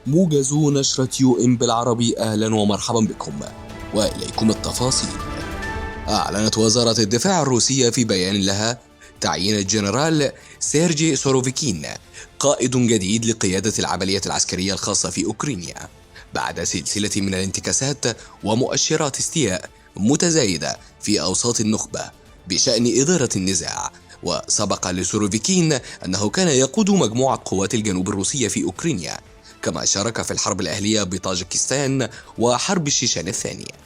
موجز نشرة UN بالعربي. أهلا ومرحبا بكم وإليكم التفاصيل. أعلنت وزارة الدفاع الروسية في بيان لها تعيين الجنرال سيرجي سوروفيكين قائد جديد لقيادة العملية العسكرية الخاصة في أوكرانيا بعد سلسلة من الانتكاسات ومؤشرات استياء متزايدة في أوساط النخبة بشأن إدارة النزاع. وسبق لسوروفيكين أنه كان يقود مجموعة قوات الجنوب الروسية في أوكرانيا، كما شارك في الحرب الأهلية بطاجكستان وحرب الشيشان الثانية.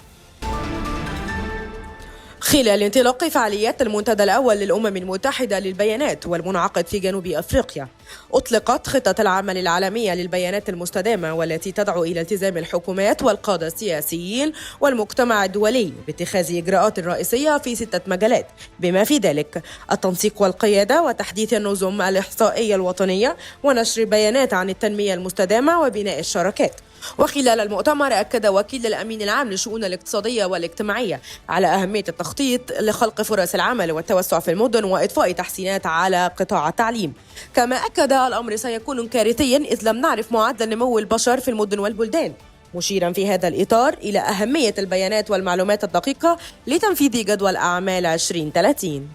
خلال انطلاق فعاليات المنتدى الأول للأمم المتحدة للبيانات والمنعقد في جنوب أفريقيا، أطلقت خطة العمل العالمية للبيانات المستدامة، والتي تدعو إلى التزام الحكومات والقادة السياسيين والمجتمع الدولي باتخاذ إجراءات رئيسية في 6 مجالات، بما في ذلك التنسيق والقيادة وتحديث النظم الإحصائية الوطنية ونشر بيانات عن التنمية المستدامة وبناء الشراكات. وخلال المؤتمر أكد وكيل الأمين العام للشؤون الاقتصادية والاجتماعية على أهمية التخطيط لخلق فرص العمل والتوسع في المدن وإضفاء تحسينات على قطاع التعليم. كما أكد الأمر سيكون كارثيا إذ لم نعرف معدل نمو البشر في المدن والبلدان، مشيرا في هذا الإطار إلى أهمية البيانات والمعلومات الدقيقة لتنفيذ جدول أعمال 2030.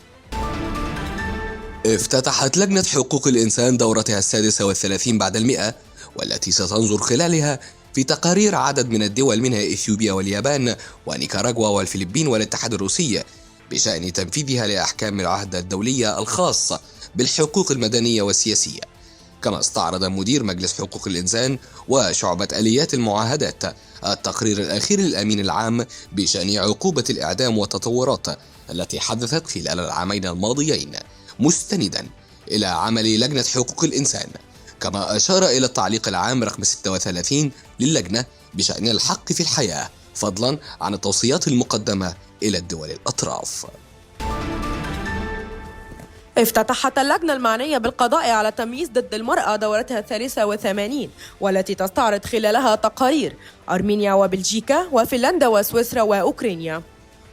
افتتحت لجنة حقوق الإنسان دورتها 36 بعد 100، والتي ستنظر خلالها في تقارير عدد من الدول منها إثيوبيا واليابان ونيكاراغوا والفلبين والاتحاد الروسي بشأن تنفيذها لأحكام العهد الدولي الخاص بالحقوق المدنية والسياسية. كما استعرض مدير مجلس حقوق الإنسان وشعبة آليات المعاهدات التقرير الأخير للأمين العام بشأن عقوبة الإعدام والتطورات التي حدثت خلال العامين الماضيين، مستندا إلى عمل لجنة حقوق الإنسان. كما أشار إلى التعليق العام رقم 36 للجنة بشأن الحق في الحياة، فضلا عن التوصيات المقدمة إلى الدول الأطراف. افتتحت اللجنة المعنية بالقضاء على التمييز ضد المرأة دورتها 83، والتي تستعرض خلالها تقارير أرمينيا وبلجيكا وفنلندا وسويسرا وأوكرانيا.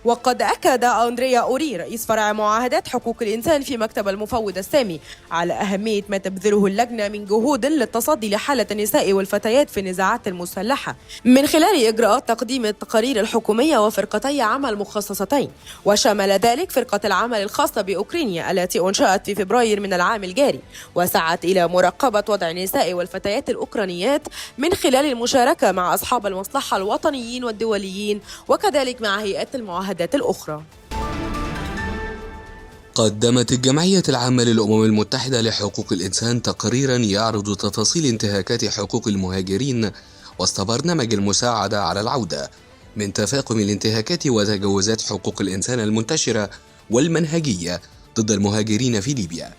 وقد أكد أندريا أوري رئيس فرع معاهدات حقوق الإنسان في مكتب المفوض السامي على أهمية ما تبذله اللجنة من جهود للتصدي لحالة النساء والفتيات في النزاعات المسلحة من خلال إجراءات تقديم التقارير الحكومية وفرقتي عمل مخصصتين، وشمل ذلك فرقة العمل الخاصة بأوكرانيا التي أنشأت في فبراير من العام الجاري، وسعت إلى مراقبة وضع النساء والفتيات الأوكرانيات من خلال المشاركة مع أصحاب المصلحة الوطنيين والدوليين، وكذلك مع هيئات المعاهدات الأخرى. قدمت الجمعية العامة للأمم المتحدة لحقوق الإنسان تقريرا يعرض تفاصيل انتهاكات حقوق المهاجرين وسط برنامج المساعدة على العودة من تفاقم الانتهاكات وتجاوزات حقوق الإنسان المنتشرة والمنهجية ضد المهاجرين في ليبيا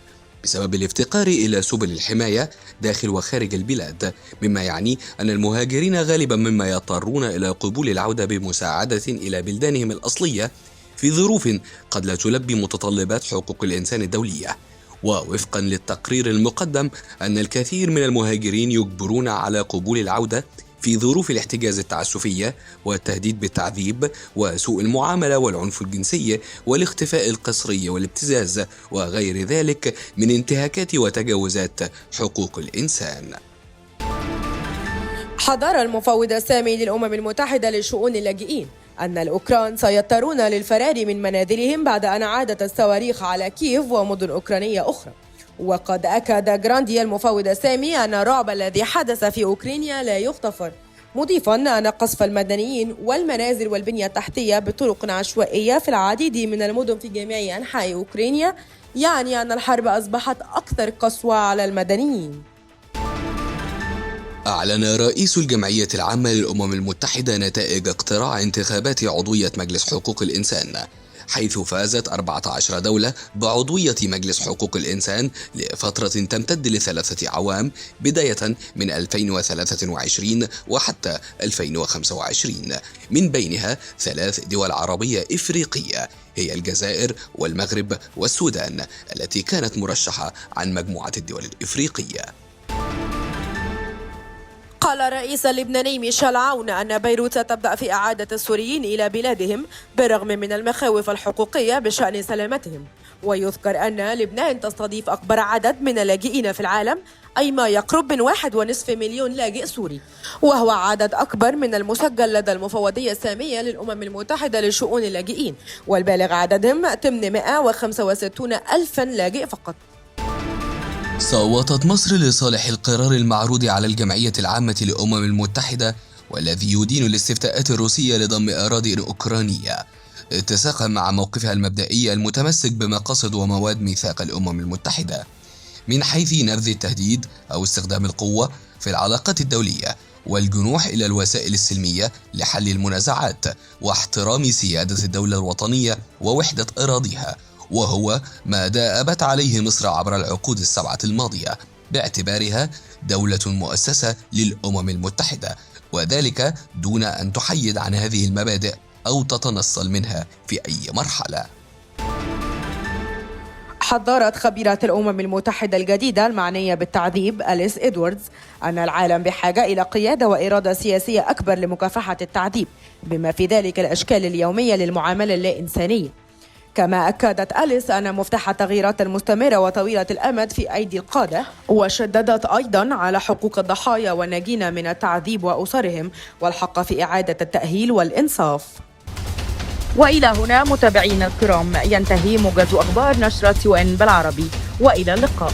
بسبب الافتقار إلى سبل الحماية داخل وخارج البلاد، مما يعني أن المهاجرين غالبا مما يضطرون إلى قبول العودة بمساعدة إلى بلدانهم الأصلية في ظروف قد لا تلبي متطلبات حقوق الإنسان الدولية. ووفقا للتقرير المقدم أن الكثير من المهاجرين يجبرون على قبول العودة في ظروف الاحتجاز التعسفية والتهديد بالتعذيب وسوء المعاملة والعنف الجنسي والاختفاء القسري والابتزاز وغير ذلك من انتهاكات وتجاوزات حقوق الإنسان. حذر المفوض السامي للأمم المتحدة لشؤون اللاجئين أن الأوكران سيضطرون للفرار من منازلهم بعد أن عادت الصواريخ على كييف ومدن أوكرانية أخرى. وقد أكد جراندي المفوض السامي أن الرعب الذي حدث في أوكرانيا لا يغتفر، مضيفا أن قصف المدنيين والمنازل والبنية التحتية بطرق عشوائية في العديد من المدن في جميع أنحاء أوكرانيا يعني أن الحرب أصبحت أكثر قسوة على المدنيين. أعلن رئيس الجمعية العامة للأمم المتحدة نتائج اقتراع انتخابات عضوية مجلس حقوق الإنسان، حيث فازت 14 دولة بعضوية مجلس حقوق الإنسان لفترة تمتد ل3 أعوام بداية من 2023 وحتى 2025، من بينها 3 دول عربية إفريقية هي الجزائر والمغرب والسودان التي كانت مرشحة عن مجموعة الدول الإفريقية. قال الرئيس اللبناني ميشيل عون أن بيروت ستبدأ في إعادة السوريين إلى بلادهم بالرغم من المخاوف الحقوقية بشأن سلامتهم. ويذكر أن لبنان تستضيف أكبر عدد من اللاجئين في العالم، أي ما يقرب من 1.5 مليون لاجئ سوري، وهو عدد أكبر من المسجل لدى المفوضية السامية للأمم المتحدة لشؤون اللاجئين، والبالغ عددهم 865 ألفا لاجئ فقط. صوتت مصر لصالح القرار المعروض على الجمعية العامة للأمم المتحدة والذي يدين الاستفتاءات الروسية لضم أراضٍ أوكرانية، اتساقا مع موقفها المبدئي المتمسك بمقاصد ومواد ميثاق الأمم المتحدة من حيث نبذ التهديد أو استخدام القوة في العلاقات الدولية والجنوح إلى الوسائل السلمية لحل المنازعات واحترام سيادة الدولة الوطنية ووحدة أراضيها، وهو ما دأبت عليه مصر عبر العقود السبعة الماضية باعتبارها دولة مؤسسة للأمم المتحدة، وذلك دون أن تحيد عن هذه المبادئ أو تتنصل منها في أي مرحلة. حذرت خبيرة الأمم المتحدة الجديدة المعنية بالتعذيب أليس إدواردز أن العالم بحاجة إلى قيادة وإرادة سياسية أكبر لمكافحة التعذيب، بما في ذلك الأشكال اليومية للمعاملة اللا إنسانية. كما أكدت أليس أن مفتاح التغييرات المستمرة وطويلة الأمد في أيدي القادة، وشددت أيضا على حقوق الضحايا والناجين من التعذيب وأسرهم والحق في إعادة التأهيل والإنصاف. وإلى هنا متابعينا الكرام ينتهي موجز أخبار نشرة UN بالعربي، وإلى اللقاء.